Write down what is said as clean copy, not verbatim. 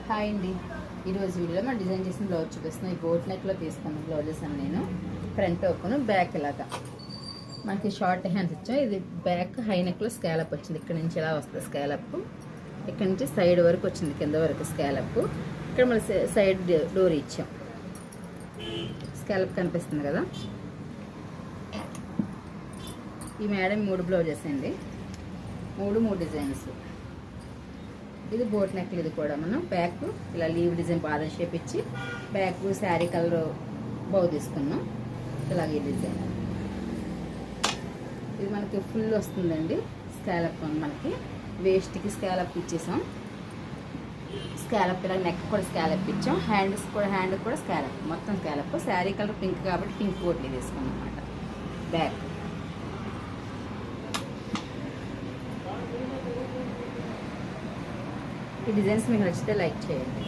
Hi అండి. ఈరోజు వీడియోలో మనం డిజైన్ చేసిన బ్లౌజ్ చూపిస్తున్నాం. ఈ బోట్ నెక్లో తీసుకున్న బ్లౌజెస్ అని నేను ఫ్రంట్ ఓపెన్ బ్యాక్ ఇలాగా మనకి షార్ట్ హ్యాండ్స్ ఇచ్చాం. ఇది బ్యాక్ హై నెక్లో స్కాలప్ వచ్చింది. ఇక్కడ నుంచి ఇలా వస్తుంది స్కాలప్, ఇక్కడ నుంచి సైడ్ వరకు వచ్చింది, కింద వరకు స్కాలప్. ఇక్కడ మళ్ళీ సైడ్ డోర్ ఇచ్చాం. స్కాలప్ కనిపిస్తుంది కదా. ఈ మేడం 3 బ్లౌజెస్ అండి, 3 డిజైన్స్. ఇది బోట్ నెక్. ఇది కూడా మనం బ్యాక్ ఇలా లీవ్ డిజైన్ బాదం షేప్ ఇచ్చి బ్యాక్ శారీ కలర్ బౌ తీసుకున్నాం. ఇలాగ ఈ డిజైన్ ఇది మనకి ఫుల్ వస్తుందండి. స్కాలప్ మనకి వేస్ట్కి స్కాలప్ ఇచ్చేసాం. స్కాలప్ ఇలా నెక్ కూడా స్కాలప్ ఇచ్చాం. హ్యాండ్ కూడా స్కాలప్, మొత్తం స్కాలప్. శారీ కలర్ పింక్ కాబట్టి పింక్ కోట్లీ తీసుకున్నాం అన్నమాట. బ్యాక్ ఈ డిజైన్స్ మీకు నచ్చితే లైక్ చేయండి.